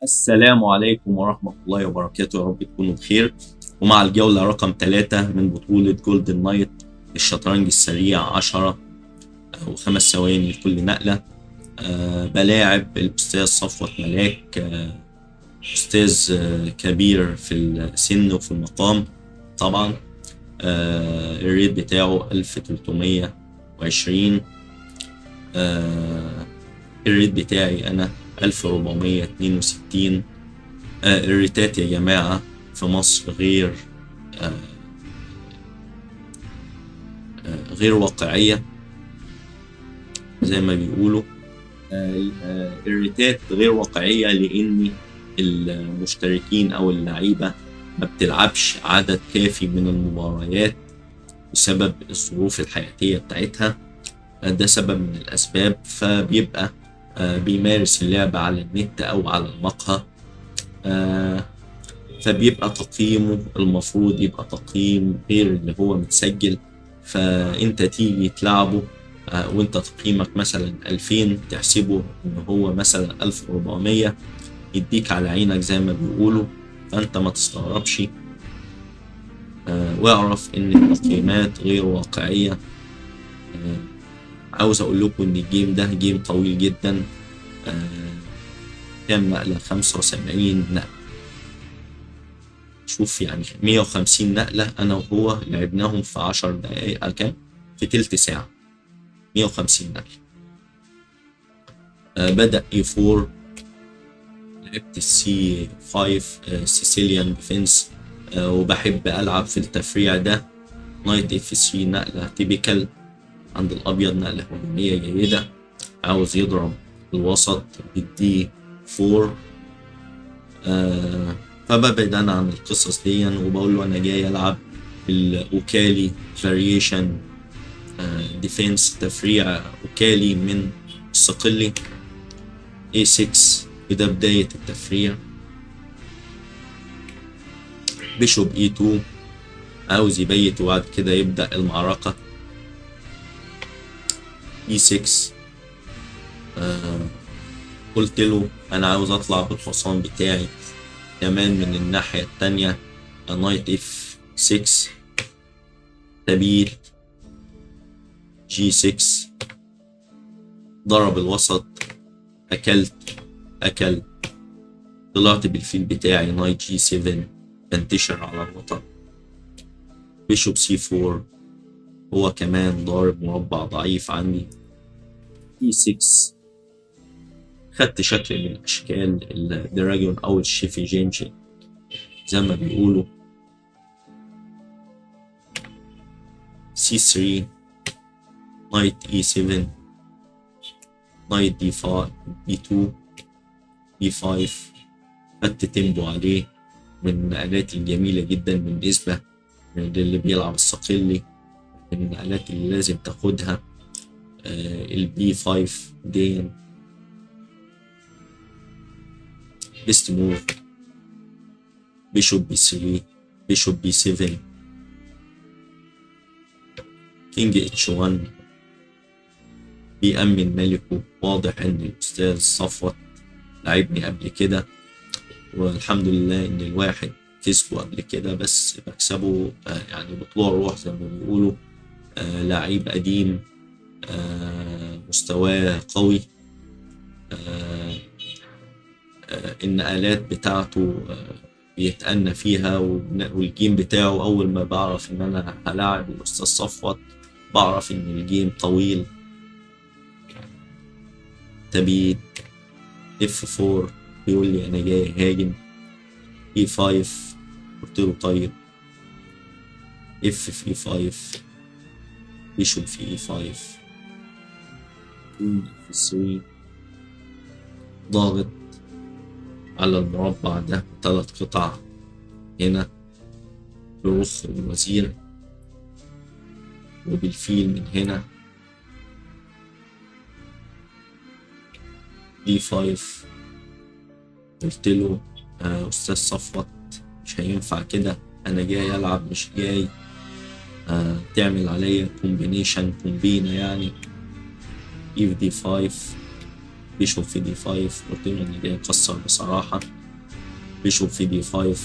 السلام عليكم ورحمة الله وبركاته، يا رب تكونوا بخير. ومع الجولة رقم 3 من بطولة جولدن نايت الشطرنج السريع 10 و5 ثواني لكل نقلة. بلاعب الأستاذ صفوت ملاك، أستاذ كبير في السن وفي المقام طبعا. الريت بتاعه 1320. الريت بتاعي أنا 1462. الريتات يا جماعة في مصر آه، غير واقعية زي ما بيقولوا. الريتات غير واقعية لأن المشتركين أو اللعيبة ما بتلعبش عدد كافي من المباريات بسبب الظروف الحياتية بتاعتها. ده سبب من الأسباب، فبيبقى بيمارس اللعبة على النت أو على المقهى. فبيبقى تقييمه المفروض يبقى تقييم غير اللي هو متسجل. فانت تيجي تلعبه وانت تقييمك مثلا 2000، تحسبه ان هو مثلا 1400، يديك على عينك زي ما بيقولوا. فانت ما تستغربش، واعرف ان التقييمات غير واقعية. عاوز اقول لكم ان الجيم ده جيم طويل جدا. كام نقلة؟ 75 نقلة. شوف يعني 150 نقلة أنا وهو لعبناهم في 10 دقايق، كام؟ في تلت ساعة. 150 نقلة. بدأ E4، لعبت السي 5 سيسيليان ديفنس. وبحب ألعب في التفريع ده. نايت اف 3 نقلة تيبيكال عند الأبيض، نقلة هجومية جيدة. عاوز يضرب الوسط بالدي 4. فببعد انا عن القصص دي وبقول له انا جاي العب الاوكالي فاريشن ديفense، تفريع اوكالي من الصقلي A6. وده بداية التفريع. بيشوب E2، عاوز يبيت وبعد كده يبدأ المعركة. E6. قلت له انا عاوز اطلع بالحصان بتاعي كمان من الناحية التانية. نايت اف 6 تبيت G6، ضرب الوسط، أكل. طلعت بالفيل بتاعي نايت G7، بنتشر على الوتر. بيشوب C4، هو كمان ضارب مربع ضعيف عني. E6، خدت شكل من أشكال الدراجون أو الشيفي جينجي زي ما بيقولوا. C3، نايت E7، نايت D5 D2 D5. خدت تيمبو عليه من النقلات الجميلة جدا بالنسبة للي بيلعب الصقلي، من النقلات اللي لازم تاخدها. البي 5 دي بيست موف. بيشوب بي 3، بيشوب بي 7، كينج اتش 1، بيأمن ملكه. واضح ان الاستاذ صفوت لعبني قبل كده، والحمد لله ان الواحد كسبه قبل كده، بس بكسبه يعني بطلوع روح زي ما بيقولوا. لعيب قديم، مستواه قوي. النقلات بتاعته بيتأنى فيها، والجيم بتاعه أول ما بعرف إن أنا هلاعب الأستاذ صفوت بعرف إن الجيم طويل. تبيت F4، بيقول لي أنا جاي هاجم. E5، قلت له طيب. F في E5، بيشوب في E5، في 3، ضاغط على المربع ده 3 قطع هنا برخ الوزير وبالفيل من هنا. D5، قلت له أستاذ صفوت مش هينفع كده، أنا جاي ألعب مش جاي تعمل عليا كومبينيشن كومبينة يعني. If D5، بيشوب في دي 5، قلت له إني جاي أكسر بصراحة. بيشوب في دي 5،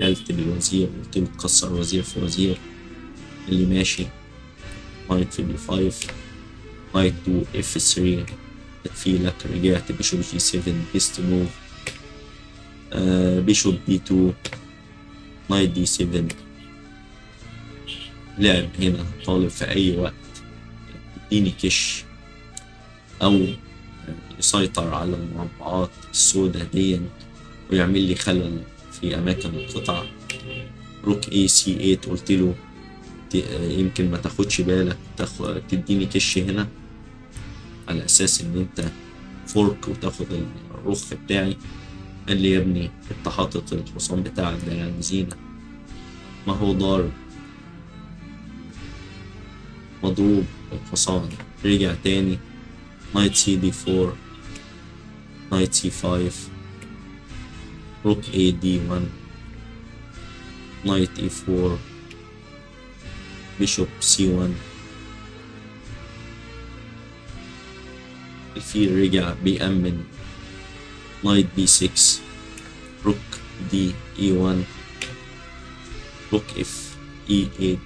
قلت للوزير، قلت له تكسر وزير في وزير، اللي ماشي. نايت في دي 5، نايت 2 اف 3، تكفيلك. رجعت بيشوب جي 7 بيست موف. بيشوب دي 2، نايت دي 7. لعب هنا طالب في أي وقت يديني كش أو يسيطر على المربعات السوداء دي ويعمل لي خلل في أماكن القطع. روك اي سي 8، قلت له يمكن ما تاخدش بالك، تديني كش هنا على أساس إن أنت فورك وتاخد الرخ بتاعي. قال لي يا ابني أنت حاطط الحصان بتاعك ده يعني زينة، ما هو ضارب مضروب الحصان. رجع تاني، نايت سي دي 4، نايت سي 5، روك اي دي 1، نايت اي 4، بيشوب سي 1. الفيل رجع بيأمن، نايت بي 6، روك دي اي 1، روك اف اي 8،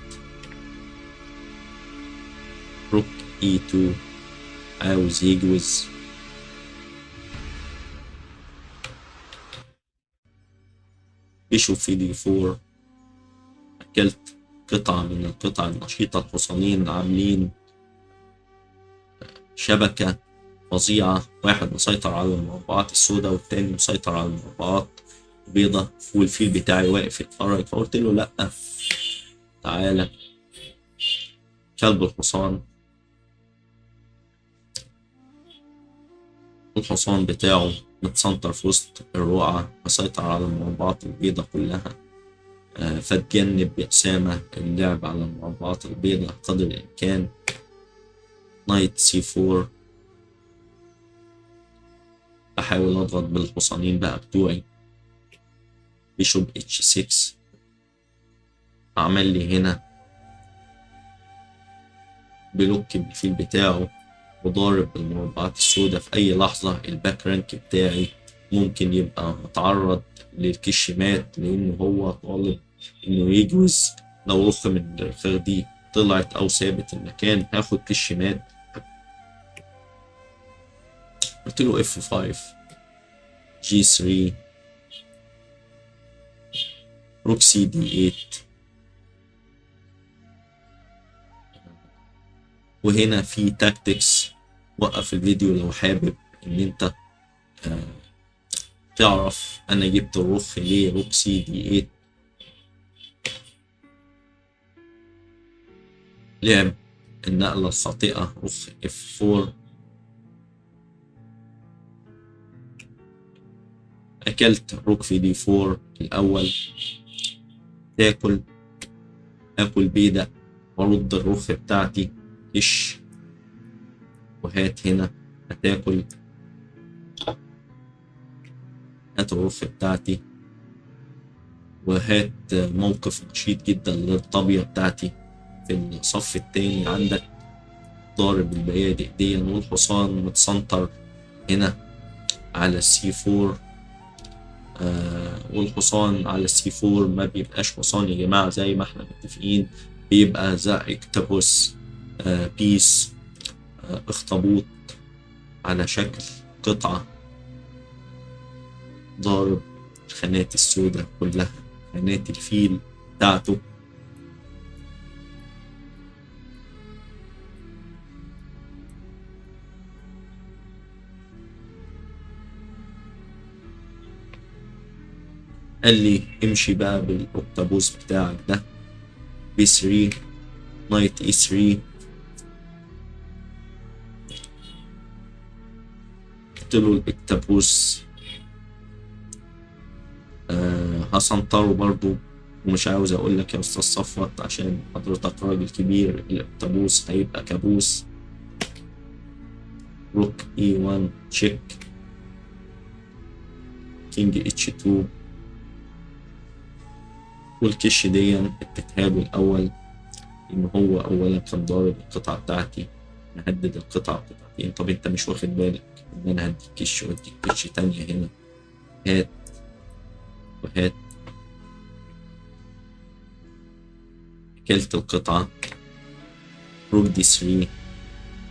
روك اي 2، عاوز يجوز. بيشوب في دي 4، أكلت قطعة من القطع النشيطة. الحصانين عاملين شبكة فظيعة، واحد مسيطر على المربعات السوداء والتاني مسيطر على المربعات البيضاء، والفيل بتاعي واقف يتفرج. فقلت له لأ، تعالى. كلب الحصان، الحصان بتاعه متسنطر في وسط الرقعة، مسيطر على المربعات البيضاء كلها. فاتجنب بأسامة اللعب على المربعات البيضاء قدر الإمكان. نايت سي 4، بحاول أضغط بالحصانين بقى بتوعي. بيشوب اتش 6، عمل لي هنا بلوك بالفيل بتاعه وضارب المربعات السوداء. في أي لحظة الباك رانك بتاعي ممكن يبقى متعرض للكشمات، لأنه هو طالب إنه يجوز. لو رخ من الرخاء دي طلعت أو ثابت المكان هاخد كشمات. قلت له F5، G3، روك سي دي 8. وهنا في تاكتكس، وقف الفيديو لو حابب ان انت تعرف انا جبت الرخ ليه. روك سي دي 8، لعب النقلة الخاطئة، رخ F4. اكلت روك في دي 4 الاول، اكل بيدق وارد الرخ بتاعتي إش، وهات هنا هتاكل. هات الرخ بتاعتي وهات موقف نشيط جدا للطابية بتاعتي في الصف التاني. عندك ضارب البيادق دي والحصان متسنطر هنا على السي 4. والحصان على السي 4 ما بيبقاش حصان يا جماعة زي ما احنا متفقين، بيبقى زي اكتوبوس بيس، اخطبوط على شكل قطعة. ضارب الخانات السوداء كلها، خانات الفيل بتاعته. قال لي امشي بقى بالاكتوبوس بتاعك ده. بي 3، نايت اي 3. قلت له الاكتوبوس هسنطره برضو، ومش عاوز اقول لك يا استاذ صفوت عشان حضرتك راجل كبير، الاكتوبوس هيبقى كابوس. روك اي 1 تشيك، كينج اتش 2. والكش دي اديتها له الاول ان هو اولا كان ضارب القطعه بتاعتي، مهدد القطعه بتاعتين. طب انت مش واخد بالك إن أنا هديك كش وأديك كش تانية هنا. هات وهات. أكلت القطعة. روك دي 3.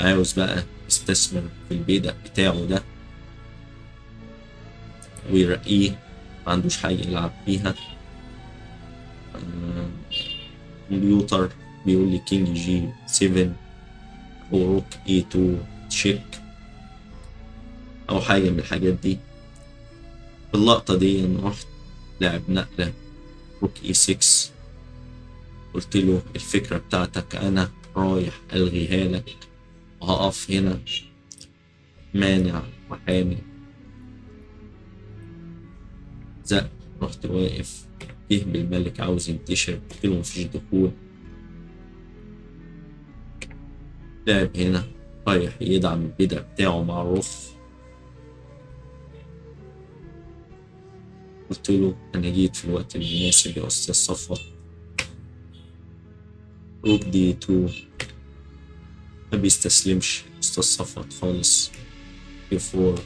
عاوز بقى يستثمر في البيدق بتاعه ده ويرقيه، ما عندوش حاجة يلعب فيها. كمبيوتر بيقول لي كينج جي 7 أو روك اي 2 تشيك أو حاجة من الحاجات دي. في اللقطة دي أنا رحت لعب نقلة روك اي 6. قلت له الفكرة بتاعتك أنا رايح ألغيها لك وهقف هنا مانع وحامي. زق. رحت واقف. جه بالملك عاوز ينتشر، قلت له مفيش دخول. لعب هنا رايح يدعم البدع بتاعه مع الرخ. قلت له أنا جيت في الوقت المناسب يا أستاذ صفوت. روك دي 2. ما بيستسلمش أستاذ صفوت خالص. دي 4.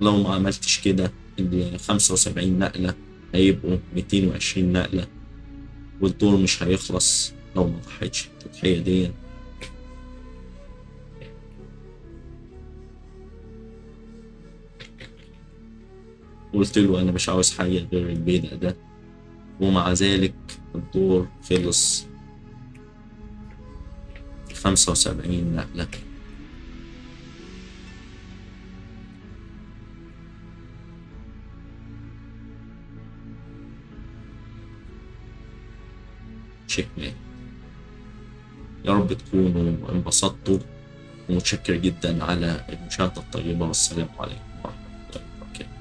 لو ما عملتش كده ال 75 نقلة هيبقوا 220 نقلة والدور مش هيخلص لو ما ضحيتش التضحية دي. قلت له أنا مش عاوز حاجة غير البيدق ده، ومع ذلك الدور خلص 75 نقلة. تشيك ميت. يا رب تكونوا انبسطتوا، ومتشكر جدا على المشاهدة الطيبة، والسلام عليكم.